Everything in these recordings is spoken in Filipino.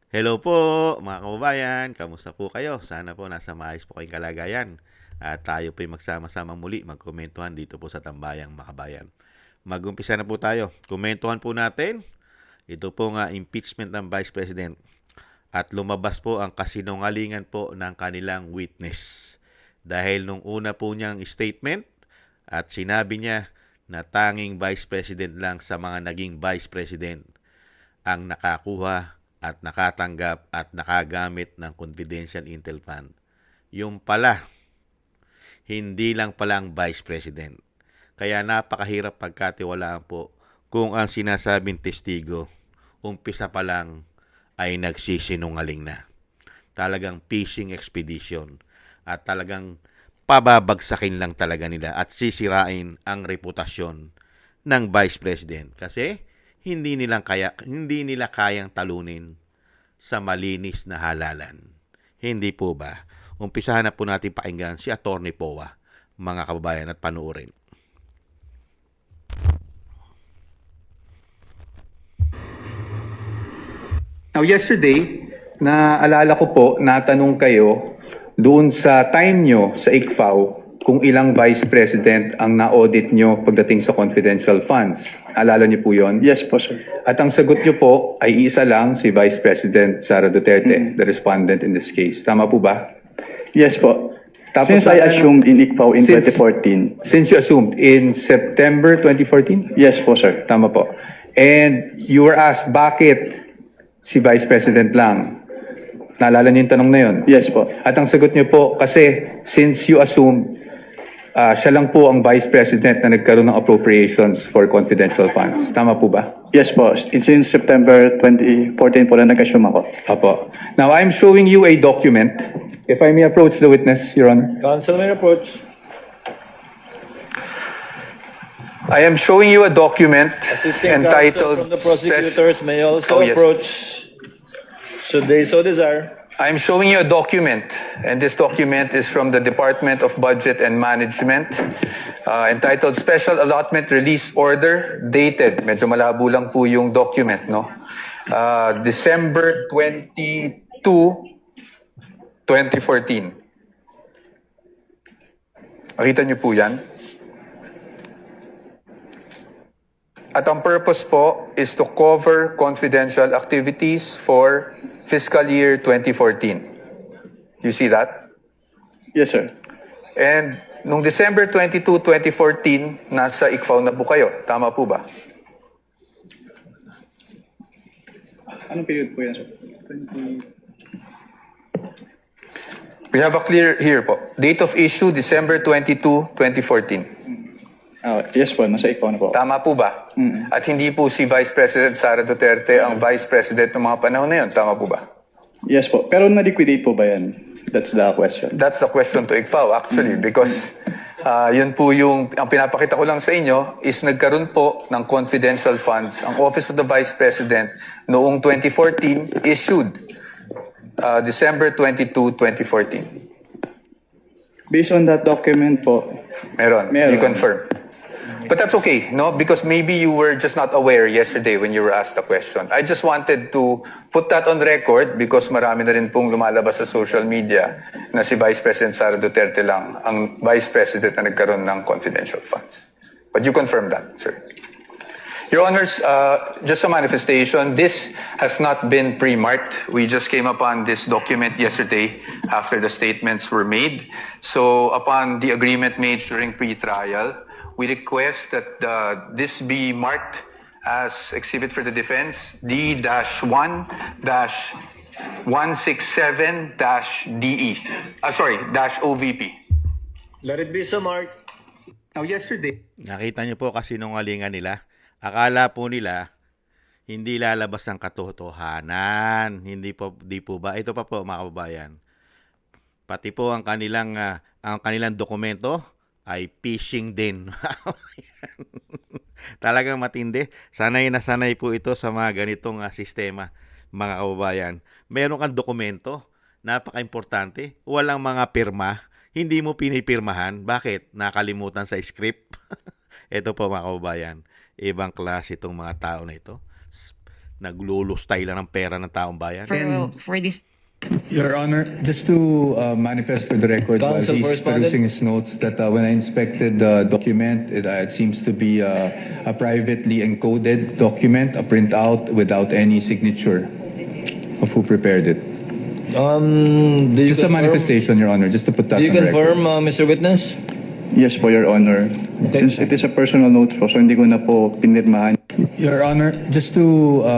Hello po mga kababayan, kamusta po kayo? Sana po nasa maayos po kayong kalagayan. At tayo po'y magsama-sama muli magkomentuhan dito po sa Tambayang Makabayan. Mag-umpisa na po tayo. Komentuhan po natin. Ito po nga impeachment ng Vice President. At lumabas po ang kasinungalingan po ng kanilang witness. Dahil nung una po niyang statement at sinabi niya na tanging Vice President lang sa mga naging Vice President ang nakakuha at nakatanggap at nakagamit ng confidential intel fund. Yung pala, hindi lang palang Vice President. Kaya napakahirap pagkatiwalaan po kung ang sinasabing testigo, umpisa pa lang ay nagsisinungaling na. Talagang fishing expedition at talagang pababagsakin lang talaga nila at sisirain ang reputasyon ng Vice President kasi hindi nila kayang talunin sa malinis na halalan. Hindi po ba? Umpisahan na po natin pakinggan si Attorney Poa, mga kababayan, at panuorin. Now yesterday, naalala ko po, natanong kayo doon sa time nyo sa ICFAO kung ilang vice president ang na-audit nyo pagdating sa confidential funds. Alala nyo po yon? Yes po, sir. At ang sagot nyo po ay isa lang, si Vice President Sara Duterte, the respondent in this case. Tama po ba? Yes po. Tapos Since I natanong- assumed in ICPAO in Since- 2014. Since you assumed in September 2014? Yes po, sir. Tama po. And you were asked, bakit si Vice President lang? Naalala niyo yung tanong na yun? Yes po. At ang sagot niyo po, kasi since you assumed siya lang po ang Vice President na nagkaroon ng appropriations for confidential funds. Tama po ba? Yes po. Since September 2014 po na nag-assume ako. Apo. Now, I'm showing you a document. If I may approach the witness, Your Honor. Counsel may approach. I am showing you a document Assisting counsel entitled from the prosecutors may also Oh, yes. approach should they so desire. I'm showing you a document, and this document is from the Department of Budget and Management, entitled Special Allotment Release Order, dated. Medyo malabo lang po yung document, no? December 22, 2014. Makita niyo po yan? At ang purpose po is to cover confidential activities for fiscal year 2014. You see that? Yes, sir. And nung December 22, 2014, nasa ICFAO na po kayo. Tama po ba? Anong period po yan, sir? We have a clear here po. Date of issue, December 22, 2014. Yes po. Nasa ICPAO na po. Tama po ba? At hindi po si Vice President Sara Duterte ang Vice President ng mga panahon na yun. Tama po ba? Yes po. Pero na-liquidate po ba yan? That's the question. That's the question to ICFAO actually because yun po yung, ang pinapakita ko lang sa inyo is nagkaroon po ng confidential funds. Ang Office of the Vice President noong 2014 issued December 22, 2014. Based on that document po, Meron. Meron. You confirm. But that's okay, no? Because maybe you were just not aware yesterday when you were asked the question. I just wanted to put that on record because marami na rin pong lumalabas sa social media na si Vice President Sara Duterte lang ang Vice President na nagkaroon ng confidential funds. But you confirm that, sir. Your Honors, just a manifestation, this has not been pre-marked. We just came upon this document yesterday after the statements were made. So upon the agreement made during pre-trial, we request that this be marked as exhibit for the defense D-1-167-DE. -OVP. Let it be so marked. Now yesterday, Nakita niyo po kasi sinungalingan nila. Akala po nila hindi lalabas ang katotohanan. Di po ba? Ito pa po mga kababayan. Pati po ang kanilang dokumento ay phishing din. Talagang matindi. Sanay na sanay po ito sa mga ganitong sistema, mga kababayan. Meron kang dokumento, napaka-importante. Walang mga pirma. Hindi mo pinipirmahan. Bakit? Nakalimutan sa script. Ito po mga kababayan. Ibang klase itong mga tao na ito. Naglulustay lang ng pera ng taong bayan. for this Your Honor, just to manifest for the record while Counsel he's correspondent. perusing his notes that when I inspected the document, it seems to be a privately encoded document, a printout without any signature of who prepared it. Do you Just a confirm, manifestation, Your Honor, just to put that do you on record. confirm, Mr. Witness? Yes po, Your Honor. Since it is a personal notes po, so hindi ko na po pinirmahan. Your Honor, just to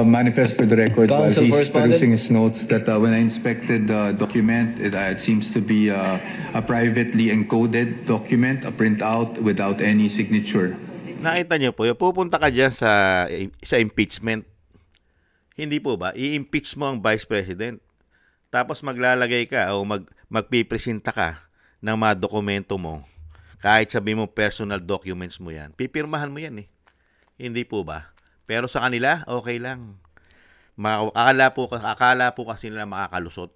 manifest for the record while Counsel he's correspondent. perusing his notes that when I inspected the document, it seems to be a privately encoded document, a printout without any signature. Nakita niyo po, pupunta ka dyan sa impeachment. Hindi po ba? I-impeach mo ang Vice President. Tapos maglalagay ka o magpipresenta ka ng mga dokumento mo. Kahit sabi mo personal documents mo yan. Pipirmahan mo yan eh. Hindi po ba? Pero sa kanila, okay lang. Akala po kasi nila makakalusot.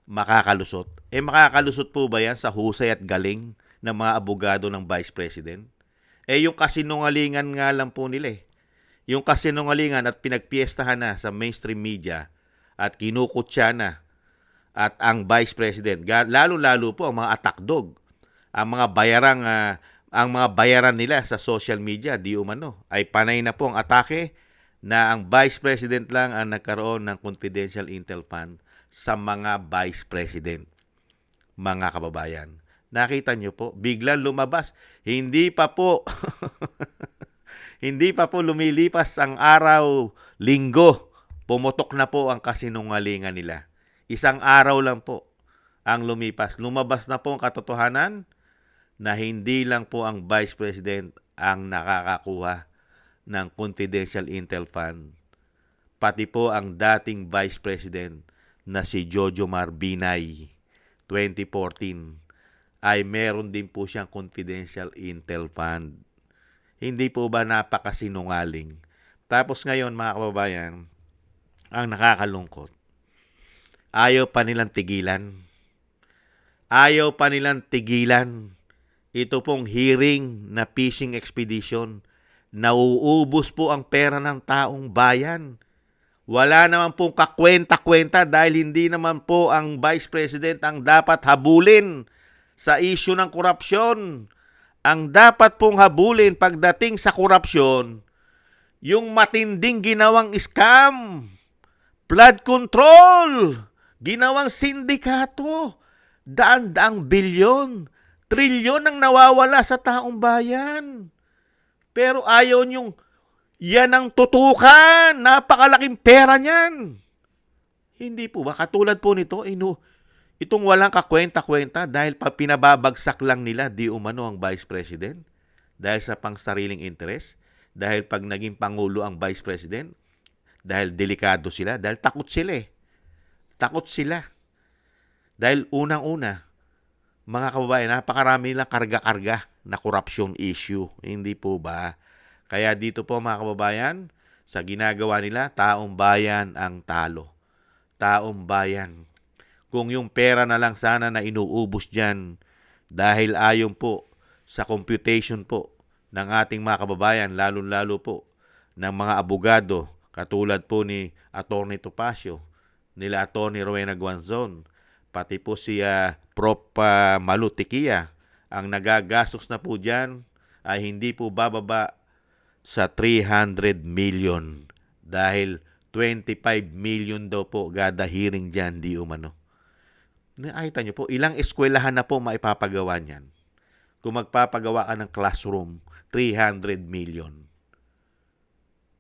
Makakalusot. Makakalusot po ba yan sa husay at galing ng mga abogado ng Vice President? Yung kasinungalingan nga lang po nila eh. Yung kasinungalingan at pinagpiestahan na sa mainstream media at kinukutya na at ang Vice President, lalo-lalo po ang mga attack dog, ang mga bayaran nila sa social media, di umano, ay panay na po ang atake na ang Vice President lang ang nagkaroon ng confidential intel fund sa mga Vice President. Mga kababayan, nakita nyo po, biglang lumabas. Hindi pa po hindi pa po lumilipas ang araw, linggo, pumutok na po ang kasinungalingan nila. Isang araw lang po ang lumipas. Lumabas na po ang katotohanan na hindi lang po ang Vice President ang nakakakuha ng confidential intel fund. Pati po ang dating Vice President na si Jojo Marbinay 2014 ay meron din po siyang confidential intel fund. Hindi po ba napakasinungaling? Tapos ngayon mga kababayan, ang nakakalungkot, ayaw pa nilang tigilan. Ayaw pa nilang tigilan. Ito pong hearing na fishing expedition, nauubos po ang pera ng taong bayan. Wala naman pong kakwenta-kwenta dahil hindi naman po ang Vice President ang dapat habulin sa issue ng korupsyon. Ang dapat pong habulin pagdating sa korupsyon, yung matinding ginawang scam, flood control, ginawang sindikato, daan-daang bilyon, trilyon ang nawawala sa taong bayan. Pero ayaw niyong yan ang tutukan, napakalaking pera niyan. Hindi po ba? Katulad po nito, itong walang kakwenta-kwenta dahil pinababagsak lang nila di umano ang Vice President dahil sa pangsariling interest, dahil pag naging Pangulo ang Vice President, dahil delikado sila, dahil takot sila eh. Takot sila. Dahil unang-una, mga kababayan, napakarami nilang karga-karga na corruption issue. Hindi po ba? Kaya dito po mga kababayan, sa ginagawa nila, taong bayan ang talo. Taong bayan. Kung yung pera na lang sana na inuubos dyan dahil ayon po sa computation po ng ating mga kababayan, lalo-lalo po ng mga abogado, katulad po ni Atty. Topacio, nila Atty. Rowena Guanzon, pati po si Prof. Malu Tiquia, ang nagagastos na po dyan ay hindi po bababa sa 300 million dahil 25 million daw po gada hearing dyan di umano. Nakita nyo po, ilang eskwelahan na po maipapagawa niyan. Kung magpapagawa ka ng classroom, 300 million.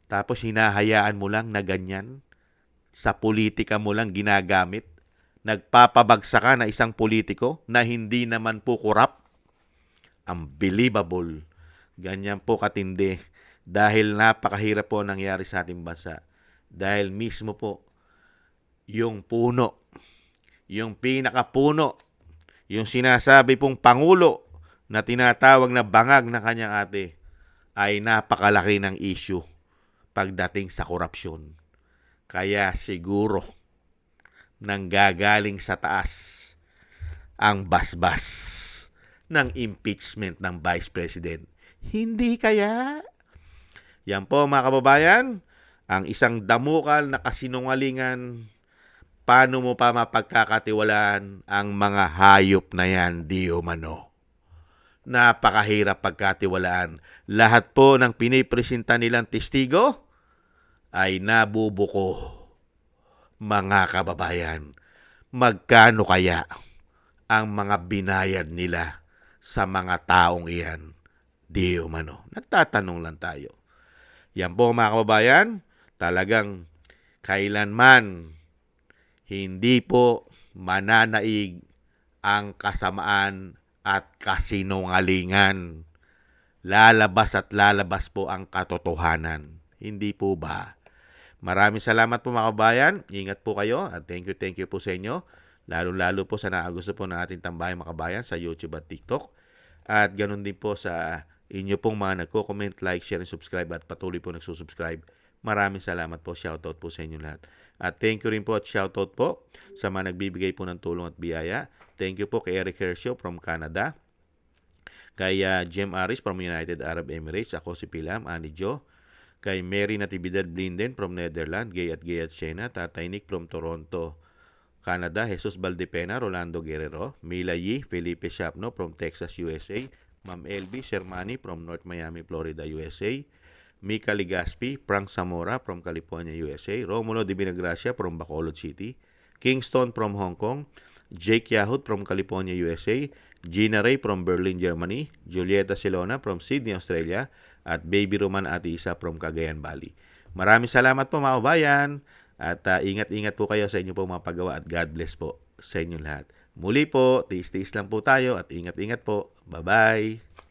Tapos hinahayaan mo lang na ganyan, sa politika mo lang ginagamit, nagpapabagsa ka na isang politiko na hindi naman po korap. Unbelievable. Ganyan po katindi. Dahil napakahirap po nangyari sa ating bansa. Dahil mismo po, yung puno, yung pinakapuno, yung sinasabi pong Pangulo na tinatawag na bangag na kanyang ate, ay napakalaki ng issue pagdating sa korupsyon. Kaya siguro nanggagaling sa taas ang basbas ng impeachment ng Vice President. Hindi kaya? Yan po mga kababayan, Ang isang damukal na kasinungalingan, paano mo pa mapagkakatiwalaan ang mga hayop na yan, di umano? Napakahirap pagkatiwalaan. Lahat po ng pinipresenta nilang testigo ay nabubuko. Mga kababayan, magkano kaya ang mga binayad nila sa mga taong iyan? Di umano. Nagtatanong lang tayo. Yan po mga kababayan, talagang kailanman hindi po mananaig ang kasamaan at kasinungalingan. Lalabas at lalabas po ang katotohanan. Hindi po ba? Maraming salamat po mga kababayan. Ingat po kayo at thank you po sa inyo. Lalo-lalo po sa nakagusto po ng ating tambayang mga kabayan sa YouTube at TikTok. At ganun din po sa inyo pong mga nagko-comment, like, share, and subscribe at patuloy po nagsusubscribe. Maraming salamat po. Shoutout po sa inyo lahat. At thank you rin po at shoutout po sa mga nagbibigay po ng tulong at biyaya. Thank you po kay Eric Hershio from Canada. Kay Jem Aris from United Arab Emirates. Ako si Pilam, Ani Jo. Kay Mary Natividad Blinden from Netherlands. Gay at Siena. Tatay Nick from Toronto, Canada. Jesus Valdepena, Rolando Guerrero. Mila Yi, Felipe Shapno from Texas, USA. Ma'am LB Shermani from North Miami, Florida, USA. Mika Ligaspi, Frank Zamora from California, USA. Romulo Di Binagracia from Bacolod City. Kingston from Hong Kong. Jake Yahut from California, USA. Gina Ray from Berlin, Germany. Julieta Silona from Sydney, Australia. At Baby Roman Atisa from Cagayan Valley. Maraming salamat po mga kabayan. At ingat-ingat po kayo sa inyo po mga paggawa at God bless po sa inyo lahat. Muli po, tiis-tiis lang po tayo at ingat-ingat po. Bye-bye!